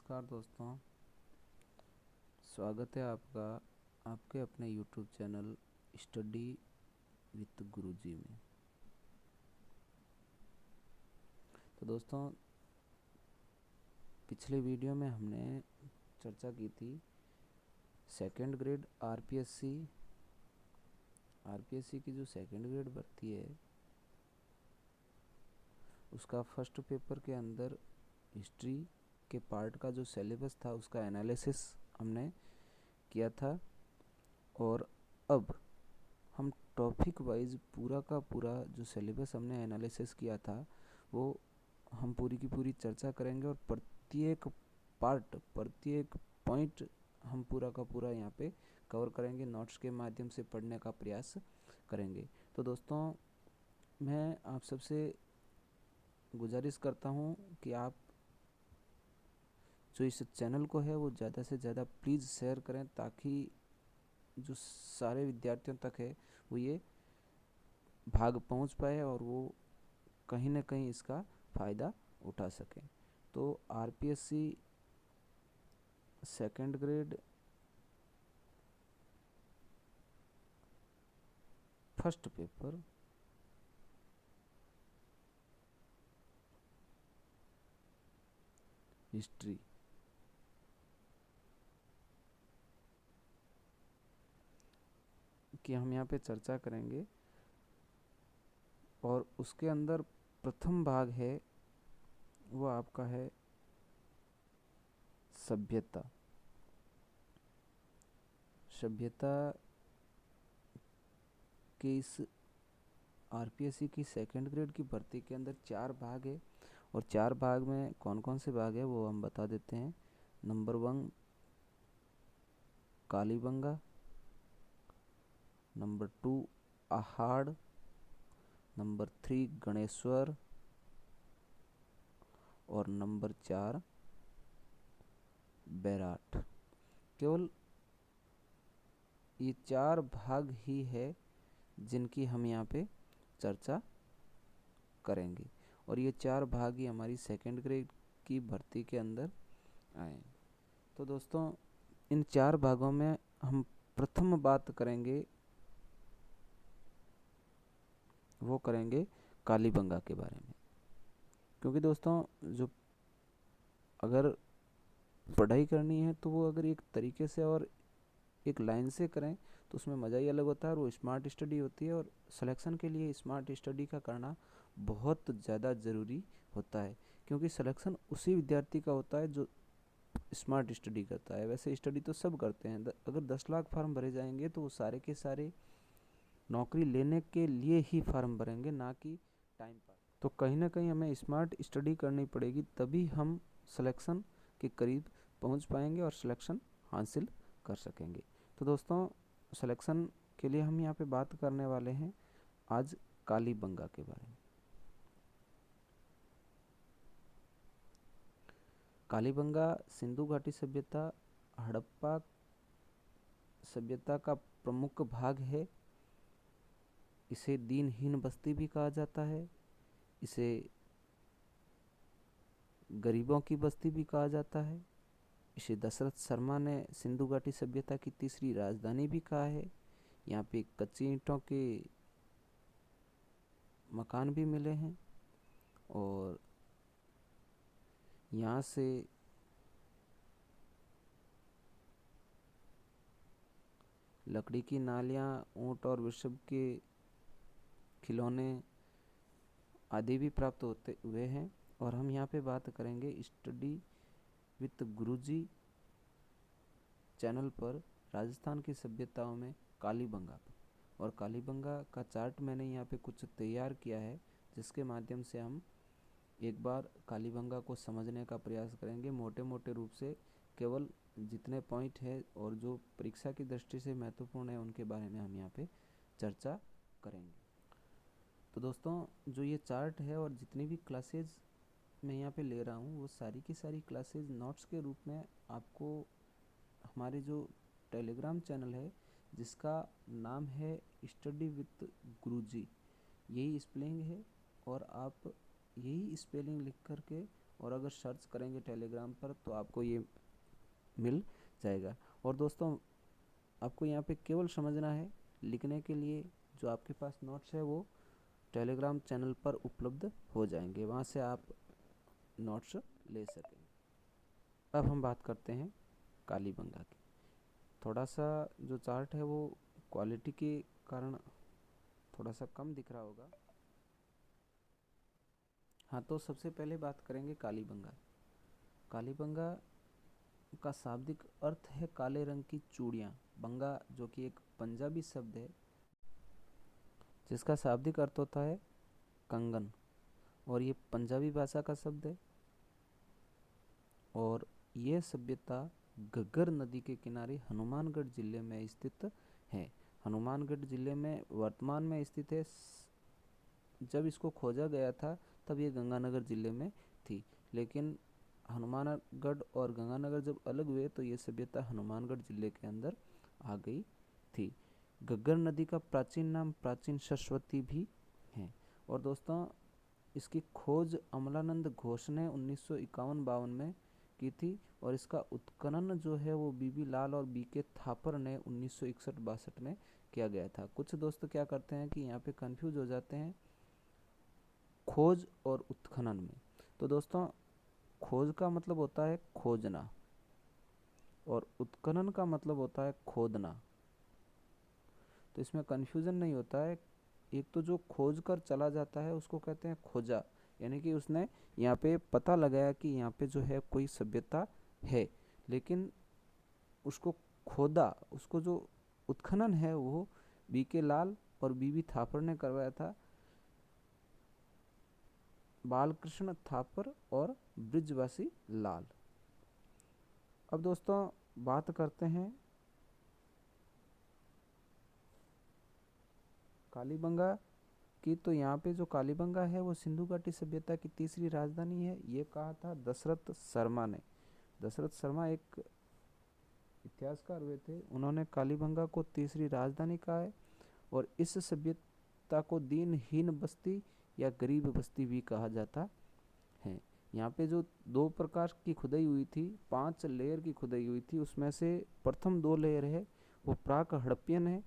नमस्कार दोस्तों, स्वागत है आपका आपके अपने YouTube चैनल स्टडी विद गुरुजी में। तो दोस्तों, पिछले वीडियो में हमने चर्चा की थी सेकंड ग्रेड आरपीएससी की जो सेकंड ग्रेड भर्ती है उसका फर्स्ट पेपर के अंदर हिस्ट्री के पार्ट का जो सिलेबस था उसका एनालिसिस हमने किया था। और अब हम टॉपिक वाइज पूरा का पूरा जो सिलेबस हमने एनालिसिस किया था वो हम पूरी की पूरी चर्चा करेंगे और प्रत्येक पॉइंट हम पूरा का पूरा यहाँ पे कवर करेंगे, नोट्स के माध्यम से पढ़ने का प्रयास करेंगे। तो दोस्तों, मैं आप सबसे गुजारिश करता हूँ कि आप जो इस चैनल को है वो ज़्यादा से ज़्यादा प्लीज़ शेयर करें, ताकि जो सारे विद्यार्थियों तक है वो ये भाग पहुंच पाए और वो कहीं ना कहीं इसका फ़ायदा उठा सकें। तो RPSC second grade first paper history की हम यहाँ पे चर्चा करेंगे और उसके अंदर प्रथम भाग है वो आपका है सभ्यता। सभ्यता के इस आरपीएससी की सेकंड ग्रेड की भर्ती के अंदर 4 भाग है और 4 भाग में कौन कौन से भाग है वो हम बता देते हैं। Number 1 Kalibanga, number 2 Ahar, number 3 Ganeshwar और नंबर 4 बैराट। केवल ये 4 भाग ही है जिनकी हम यहाँ पे चर्चा करेंगे और ये 4 भाग ही हमारी सेकंड ग्रेड की भर्ती के अंदर आए। तो दोस्तों, इन 4 भागों में हम प्रथम बात करेंगे वो करेंगे कालीबंगा के बारे में, क्योंकि दोस्तों जो अगर पढ़ाई करनी है तो वो अगर एक तरीके से और एक लाइन से करें तो उसमें मज़ा ही अलग होता है और वो स्मार्ट स्टडी होती है। और सिलेक्शन के लिए स्मार्ट स्टडी का करना बहुत ज़्यादा ज़रूरी होता है, क्योंकि सिलेक्शन उसी विद्यार्थी का होता है जो स्मार्ट स्टडी करता है। वैसे स्टडी तो सब करते हैं, अगर 10 लाख फार्म भरे जाएंगे तो वो सारे के सारे नौकरी लेने के लिए ही फार्म भरेंगे, ना कि टाइम पास। तो कहीं ना कहीं हमें स्मार्ट स्टडी करनी पड़ेगी, तभी हम सिलेक्शन के करीब पहुंच पाएंगे और सिलेक्शन हासिल कर सकेंगे। तो दोस्तों, सिलेक्शन के लिए हम यहाँ पे बात करने वाले हैं आज कालीबंगा के बारे में। कालीबंगा सिंधु घाटी सभ्यता हड़प्पा सभ्यता का प्रमुख भाग है। इसे दीनहीन बस्ती भी कहा जाता है, इसे गरीबों की बस्ती भी कहा जाता है, इसे दशरथ शर्मा ने सिंधु घाटी सभ्यता की तीसरी राजधानी भी कहा है। यहाँ पे कच्ची ईंटों के मकान भी मिले हैं और यहाँ से लकड़ी की नालियाँ, ऊँट और वृषभ के खिलौने आदि भी प्राप्त होते हुए हैं। और हम यहाँ पे बात करेंगे स्टडी विद गुरुजी चैनल पर राजस्थान की सभ्यताओं में कालीबंगा पर। और कालीबंगा का चार्ट मैंने यहाँ पे कुछ तैयार किया है, जिसके माध्यम से हम एक बार कालीबंगा को समझने का प्रयास करेंगे। मोटे मोटे रूप से केवल जितने पॉइंट है और जो परीक्षा की दृष्टि से महत्वपूर्ण है उनके बारे में हम यहाँ पे चर्चा करेंगे। तो दोस्तों, जो ये चार्ट है और जितनी भी क्लासेज मैं यहाँ पे ले रहा हूँ वो सारी की सारी क्लासेज नोट्स के रूप में आपको हमारे जो टेलीग्राम चैनल है जिसका नाम है स्टडी विद गुरुजी, यही स्पेलिंग है और आप यही स्पेलिंग लिख करके और अगर सर्च करेंगे टेलीग्राम पर तो आपको ये मिल जाएगा। और दोस्तों आपको यहाँ पे केवल समझना है, लिखने के लिए जो आपके पास नोट्स है वो टेलीग्राम चैनल पर उपलब्ध हो जाएंगे, वहाँ से आप नोट्स ले सकें। अब हम बात करते हैं कालीबंगा की। थोड़ा सा जो चार्ट है वो क्वालिटी के कारण थोड़ा सा कम दिख रहा होगा। हाँ, तो सबसे पहले बात करेंगे कालीबंगा। कालीबंगा का शाब्दिक अर्थ है काले रंग की चूड़ियाँ। बंगा जो कि एक पंजाबी शब्द है जिसका शाब्दिक अर्थ होता है कंगन, और ये पंजाबी भाषा का शब्द है। और ये सभ्यता घग्गर नदी के किनारे हनुमानगढ़ जिले में स्थित है। हनुमानगढ़ जिले में वर्तमान में स्थित है। जब इसको खोजा गया था तब ये गंगानगर जिले में थी, लेकिन हनुमानगढ़ और गंगानगर जब अलग हुए तो ये सभ्यता हनुमानगढ़ जिले के अंदर आ गई थी। घग्गर नदी का प्राचीन नाम प्राचीन सरस्वती भी है। और दोस्तों इसकी खोज अमलानंद घोष ने 1951-52 में की थी, और इसका उत्खनन जो है वो बीबी लाल और बीके थापर ने 1961-62 में किया गया था। कुछ दोस्त क्या करते हैं कि यहाँ पे कंफ्यूज हो जाते हैं खोज और उत्खनन में। तो दोस्तों खोज का मतलब होता है खोजना और उत्खनन का मतलब होता है खोदना, तो इसमें कन्फ्यूज़न नहीं होता है। एक तो जो खोज कर चला जाता है उसको कहते हैं खोजा, यानी कि उसने यहाँ पे पता लगाया कि यहाँ पे जो है कोई सभ्यता है, लेकिन उसको खोदा, उसको जो उत्खनन है वो बीके लाल और बीबी थापर ने करवाया था। बालकृष्ण थापर और ब्रिजवासी लाल। अब दोस्तों बात करते हैं कालीबंगा की। तो यहाँ पे जो कालीबंगा है वो सिंधु घाटी सभ्यता की तीसरी राजधानी है, ये कहा था दशरथ शर्मा ने। दशरथ शर्मा एक इतिहासकार हुए थे, उन्होंने कालीबंगा को तीसरी राजधानी कहा है। और इस सभ्यता को दीनहीन बस्ती या गरीब बस्ती भी कहा जाता है। यहाँ पे जो 2 प्रकार की खुदाई हुई थी, 5 लेयर की खुदाई हुई थी, उसमें से प्रथम 2 लेयर है वो प्राक हड़प्पियन है,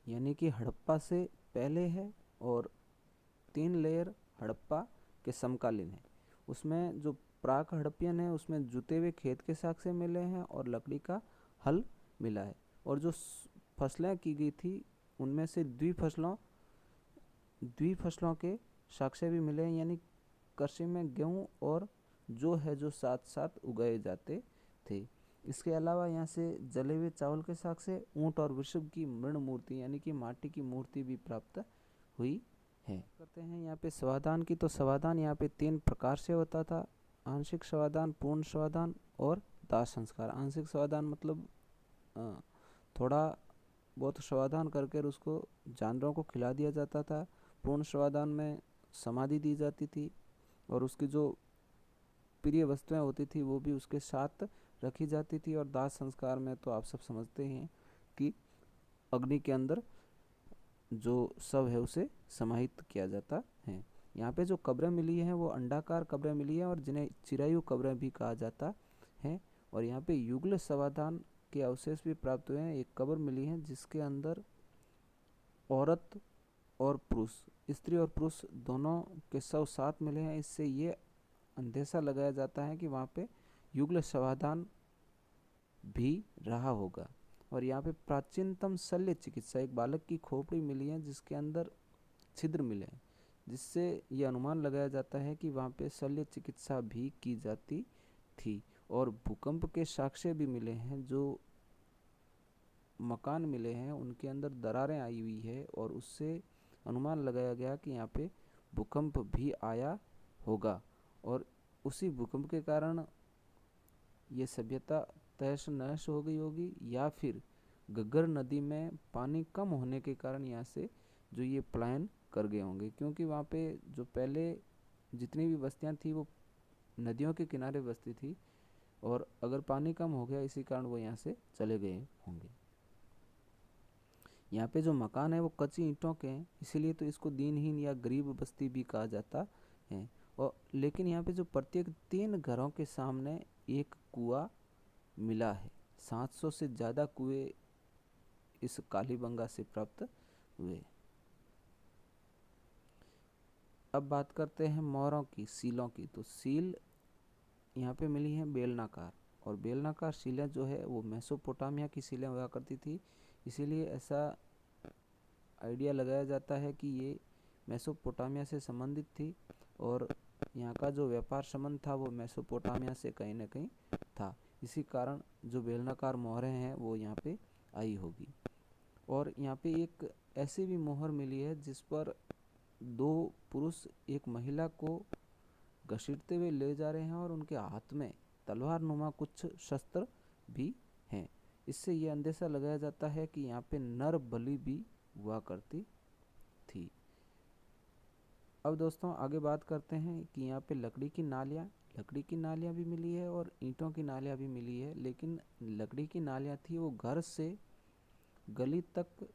यानी कि हड़प्पा से पहले है, और 3 लेयर हड़प्पा के समकालीन है। उसमें जो प्राक हड़प्पियन है उसमें जुते हुए खेत के साक्ष्य मिले हैं और लकड़ी का हल मिला है। और जो फसलें की गई थी उनमें से द्विफसलों के साक्ष्य भी मिले हैं, यानी कृषि में गेहूँ और जो साथ साथ उगाए जाते थे। इसके अलावा यहाँ से जले हुए चावल के साक्ष्य, ऊंट और वृषभ की मृण मूर्ति यानी कि माटी की मूर्ति भी प्राप्त हुई है। करते हैं यहाँ पे स्वादान की। तो स्वादान यहाँ पे 3 प्रकार से होता था, आंशिक स्वादान, पूर्ण स्वादान और दाह संस्कार। आंशिक स्वादान मतलब थोड़ा बहुत स्वादान करके उसको जानवरों को खिला दिया जाता था। पूर्ण स्वादान में समाधि दी जाती थी और उसकी जो प्रिय वस्तुएं होती थी वो भी उसके साथ रखी जाती थी। और दाह संस्कार में तो आप सब समझते हैं कि अग्नि के अंदर जो शव है उसे समाहित किया जाता है। यहाँ पे जो कब्रें मिली हैं वो अंडाकार कब्रें मिली हैं और जिन्हें चिरायु कब्रें भी कहा जाता है। और यहाँ पे युगल समाधान के अवशेष भी प्राप्त हुए हैं। एक कब्र मिली है जिसके अंदर औरत और पुरुष, स्त्री और पुरुष दोनों के शव साथ मिले हैं। इससे ये अंदेशा लगाया जाता है कि वहाँ पे युगल समाधान भी रहा होगा। और यहाँ पे प्राचीनतम शल्य चिकित्सा, एक बालक की खोपड़ी मिली है जिसके अंदर छिद्र मिले हैं, जिससे ये अनुमान लगाया जाता है कि वहाँ पे शल्य चिकित्सा भी की जाती थी। और भूकंप के साक्ष्य भी मिले हैं, जो मकान मिले हैं उनके अंदर दरारें आई हुई है और उससे अनुमान लगाया गया कि यहाँ पे भूकंप भी आया होगा और उसी भूकंप के कारण ये सभ्यता तहस नहस हो गई होगी, या फिर घग्गर नदी में पानी कम होने के कारण यहाँ से जो ये पलायन कर गए होंगे, क्योंकि वहाँ पे जो पहले जितनी भी बस्तियाँ थी वो नदियों के किनारे बसती थी और अगर पानी कम हो गया इसी कारण वो यहाँ से चले गए होंगे। यहाँ पे जो मकान है वो कच्ची ईंटों के हैं, इसीलिए तो इसको दीनहीन या गरीब बस्ती भी कहा जाता है। और लेकिन यहाँ पे जो प्रत्येक 3 घरों के सामने एक कुआं मिला है। 700 से ज़्यादा कुएं इस कालीबंगा से प्राप्त हुए। अब बात करते हैं मोहरों की, सीलों की। तो सील यहाँ पे मिली है बेलनाकार, और बेलनाकार सीलें जो है वो मेसोपोटामिया की सीलें हुआ करती थी, इसीलिए ऐसा आइडिया लगाया जाता है कि ये मेसोपोटामिया से संबंधित थी, और यहाँ का जो व्यापार संबंध था वो मेसोपोटामिया से कहीं ना कहीं था। इसी कारण जो बेलनाकार मोहरें हैं वो यहाँ पे आई होगी। और यहाँ पे एक ऐसी भी मोहर मिली है जिस पर 2 पुरुष एक महिला को घसीटते हुए ले जा रहे हैं, और उनके हाथ में तलवार नुमा कुछ शस्त्र भी हैं। इससे ये अंदेशा लगाया जाता है कि यहाँ पे नर बलि भी हुआ करती थी। अब दोस्तों आगे बात करते हैं कि यहाँ पे लकड़ी की नालियाँ भी मिली है और ईंटों की नालियाँ भी मिली है। लेकिन लकड़ी की नालियाँ थी वो घर से गली तक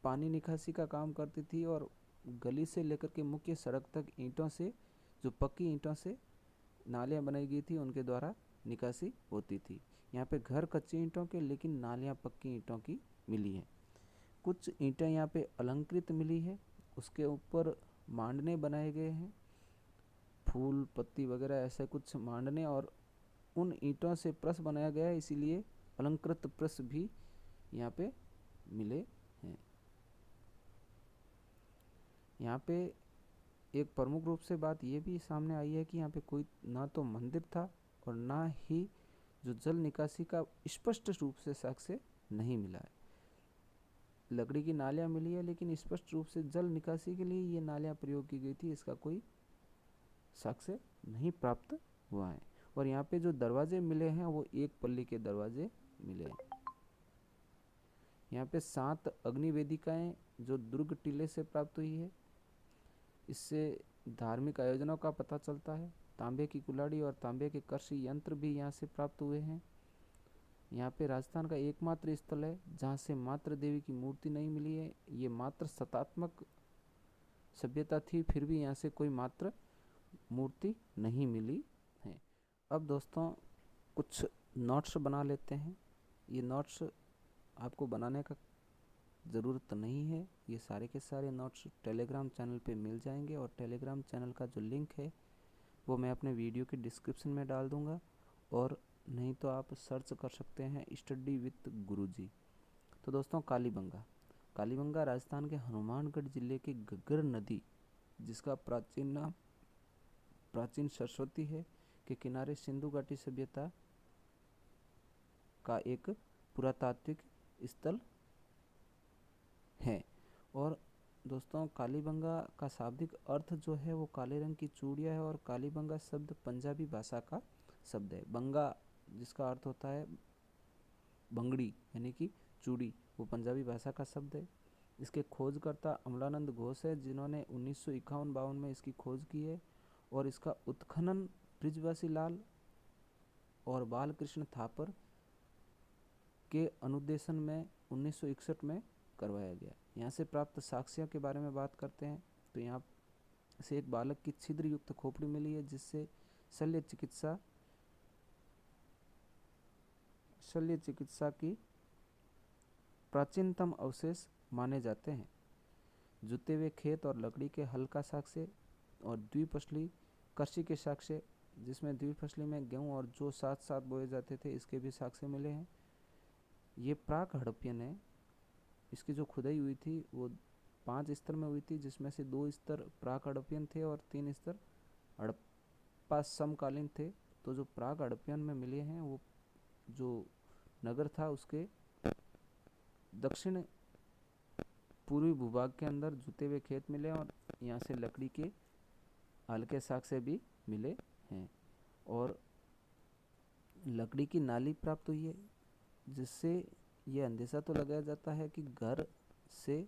पानी निकासी का काम करती थी, और गली से लेकर के मुख्य सड़क तक ईंटों से, जो पक्की ईंटों से नालियाँ बनाई गई थी, उनके द्वारा निकासी होती थी। यहाँ पे घर कच्ची ईंटों के, लेकिन नालियाँ पक्की ईंटों की मिली हैं। कुछ ईंटें यहाँ पे अलंकृत मिली है, उसके ऊपर मांडने बनाए गए हैं, फूल पत्ती वगैरह ऐसे कुछ मांडने, और उन ईंटों से प्रस बनाया गया है, इसीलिए अलंकृत प्रस भी यहाँ पे मिले हैं। यहाँ पे एक प्रमुख रूप से बात ये भी सामने आई है कि यहाँ पे कोई ना तो मंदिर था और ना ही जो जल निकासी का स्पष्ट रूप से साक्ष्य नहीं मिला है। लकड़ी की नालियाँ मिली है, लेकिन स्पष्ट रूप से जल निकासी के लिए ये नालियाँ प्रयोग की गई थी, इसका कोई साक्ष्य नहीं प्राप्त हुआ है। और यहाँ पे जो दरवाजे मिले हैं वो एक पल्ली के दरवाजे मिले हैं। यहाँ पे 7 अग्नि वेदिकाएं जो दुर्ग टीले से प्राप्त हुई है, इससे धार्मिक आयोजनों का पता चलता है। तांबे की कुल्हाड़ी और तांबे के कृषि यंत्र भी यहाँ से प्राप्त हुए हैं। यहाँ पे राजस्थान का एकमात्र स्थल है जहाँ से मात्र देवी की मूर्ति नहीं मिली है। ये मात्र सतात्मक सभ्यता थी, फिर भी यहाँ से कोई मात्र मूर्ति नहीं मिली है। अब दोस्तों कुछ नोट्स बना लेते हैं। ये नोट्स आपको बनाने का ज़रूरत नहीं है, ये सारे के सारे नोट्स टेलीग्राम चैनल पे मिल जाएंगे, और टेलीग्राम चैनल का जो लिंक है वो मैं अपने वीडियो के डिस्क्रिप्शन में डाल दूंगा, और नहीं तो आप सर्च कर सकते हैं स्टडी विद गुरुजी। तो दोस्तों कालीबंगा राजस्थान के हनुमानगढ़ जिले के घग्गर नदी, जिसका प्राचीन नाम प्राचीन सरस्वती है, के किनारे सिंधु घाटी सभ्यता का एक पुरातात्विक स्थल है। और दोस्तों कालीबंगा का शाब्दिक अर्थ जो है वो काले रंग की चूड़ियाँ है, और कालीबंगा शब्द पंजाबी भाषा का शब्द है। बंगा जिसका अर्थ होता है बंगड़ी यानी कि चूड़ी, वो पंजाबी भाषा का शब्द है। इसके खोजकर्ता अमलानंद घोष है, जिन्होंने 1951-52 में इसकी खोज की है, और इसका उत्खनन बृजवासी लाल और बालकृष्ण थापर के अनुदेशन में 1961 में करवाया गया। यहाँ से प्राप्त साक्ष्यों के बारे में बात करते हैं। तो यहाँ से एक बालक की छिद्र युक्त खोपड़ी मिली है, जिससे शल्य चिकित्सा की प्राचीनतम अवशेष माने जाते हैं। जुते हुए खेत और लकड़ी के हल का साक्ष्य, और द्विफसली कृषि के साक्ष्य, जिसमें द्विफसली में गेहूँ और जो साथ साथ बोए जाते थे, इसके भी साक्ष्य मिले हैं। ये प्राक हड़प्पियन है। इसकी जो खुदाई हुई थी वो 5 स्तर में हुई थी, जिसमें से 2 स्तर प्राक हड़प्पियन थे और 3 स्तर हड़प्पा समकालीन थे। तो जो प्राक हड़प्पियन में मिले हैं वो जो नगर था उसके दक्षिण पूर्वी भूभाग के अंदर जुते हुए खेत मिले, और यहाँ से लकड़ी के हल्के साक्ष्य भी मिले हैं, और लकड़ी की नाली प्राप्त हुई है, जिससे ये अंदेशा तो लगाया जाता है कि घर से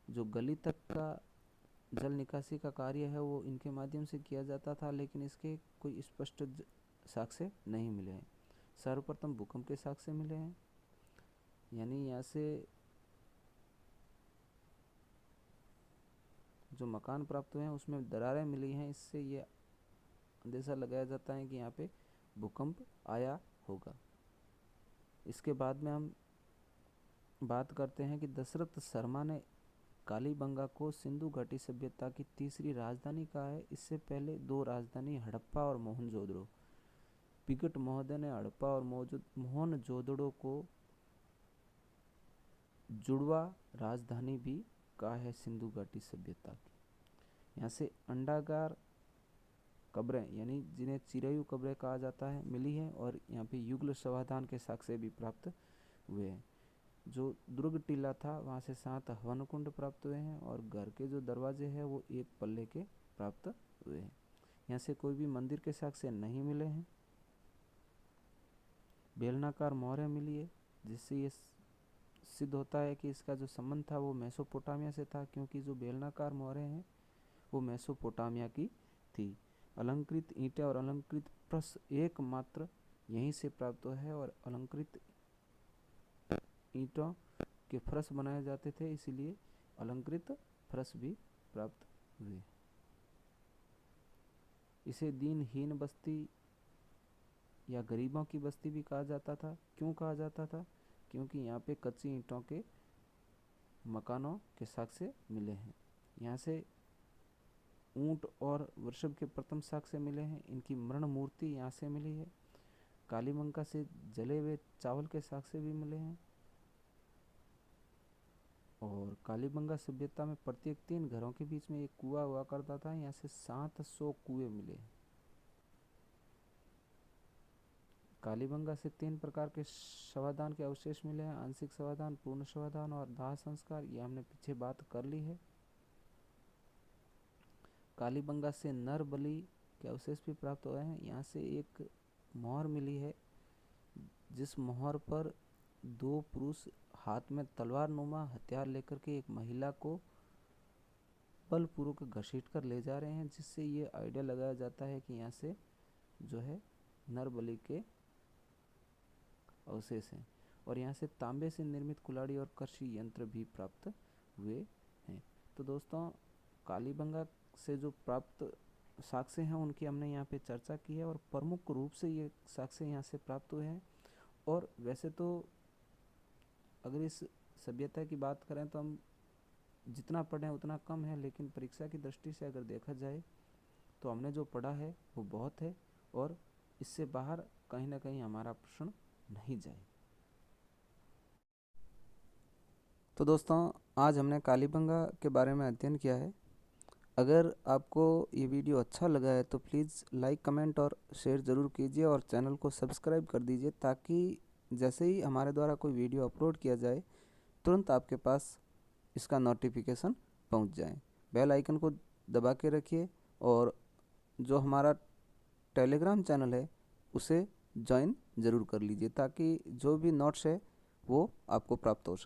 जो गली तक का जल निकासी का कार्य है वो इनके माध्यम से किया जाता था, लेकिन इसके कोई स्पष्ट साक्ष्य नहीं मिले हैं। सर्वप्रथम भूकंप के साक्ष्य मिले हैं, यानी यहाँ से जो मकान प्राप्त हुए हैं उसमें दरारें मिली हैं, इससे ये अंदेशा लगाया जाता है कि यहाँ पे भूकंप आया होगा। इसके बाद में हम बात करते हैं कि दशरथ शर्मा ने कालीबंगा को सिंधु घाटी सभ्यता की तीसरी राजधानी कहा है। इससे पहले दो राजधानी हड़प्पा और मोहनजोदड़ो। पिगट महोदय ने हड़प्पा और मोहनजोदड़ो को जुड़वा राजधानी भी कहा है सिंधु घाटी सभ्यता की। यहाँ से अंडागार कब्रें यानी जिन्हें चिरयू कब्रें कहा जाता है मिली है, और यहाँ पे युगल समाधान के साक्ष्य भी प्राप्त हुए हैं। जो दुर्ग टीला था वहाँ से 7 हवन कुंड प्राप्त हुए हैं, और घर के जो दरवाजे हैं वो 1 पल्ले के प्राप्त हुए हैं। यहाँ से कोई भी मंदिर के साक्ष्य नहीं मिले हैं। बेलनाकार मोहरें मिली है, जिससे ये सिद्ध होता है कि इसका जो संबंध था वो मेसोपोटामिया से था, क्योंकि जो बेलनाकार मोहरें हैं वो मेसोपोटामिया की थी। अलंकृत ईंटें और अलंकृत प्रस एकमात्र यहीं से प्राप्त हुआ है, और अलंकृत ईंटों के फर्श बनाए जाते थे, इसीलिए अलंकृत फर्श भी प्राप्त हुए। इसे दीनहीन बस्ती या गरीबों की बस्ती भी कहा जाता था। क्यों कहा जाता था? क्योंकि यहाँ पे कच्ची ईंटों के मकानों के साक्ष्य मिले हैं। यहाँ से ऊंट और वृषभ के प्रथम साक्ष्य मिले हैं। इनकी मरण मूर्ति यहाँ से मिली है। कालीबंगा से जले हुए चावल के साक्ष्य भी मिले हैं, और कालीबंगा सभ्यता में प्रत्येक 3 घरों के बीच में एक कुआं हुआ करता था। यहाँ से 700 कुएं मिले हैं। कालीबंगा से 3 प्रकार के शवाधान के अवशेष मिले हैं: आंशिक शवाधान, पूर्ण शवाधान और दाह संस्कार। ये हमने पीछे बात कर ली है। कालीबंगा से नर बलि के अवशेष भी प्राप्त हुए हैं। यहाँ से एक मोहर मिली है, जिस मोहर पर 2 पुरुष हाथ में तलवार नुमा हथियार लेकर के एक महिला को बलपूर्वक घसीट कर ले जा रहे हैं, जिससे ये आइडिया लगाया जाता है कि यहाँ से जो है नर बलि के अवशेष हैं। और यहाँ से तांबे से निर्मित कुल्हाड़ी और कृषि यंत्र भी प्राप्त हुए हैं। तो दोस्तों, कालीबंगा से जो प्राप्त साक्ष्य हैं उनकी हमने यहाँ पे चर्चा की है, और प्रमुख रूप से ये साक्ष्य यहाँ से प्राप्त हुए हैं। और वैसे तो अगर इस सभ्यता की बात करें तो हम जितना पढ़ें उतना कम है, लेकिन परीक्षा की दृष्टि से अगर देखा जाए तो हमने जो पढ़ा है वो बहुत है, और इससे बाहर कहीं ना कहीं हमारा प्रश्न नहीं जाए। तो दोस्तों, आज हमने कालीबंगा के बारे में अध्ययन किया है। अगर आपको ये वीडियो अच्छा लगा है तो प्लीज़ लाइक, कमेंट और शेयर ज़रूर कीजिए, और चैनल को सब्सक्राइब कर दीजिए, ताकि जैसे ही हमारे द्वारा कोई वीडियो अपलोड किया जाए तुरंत आपके पास इसका नोटिफिकेशन पहुंच जाए। बेल आइकन को दबा के रखिए, और जो हमारा टेलीग्राम चैनल है उसे ज्वाइन ज़रूर कर लीजिए, ताकि जो भी नोट्स है वो आपको प्राप्त हो सके।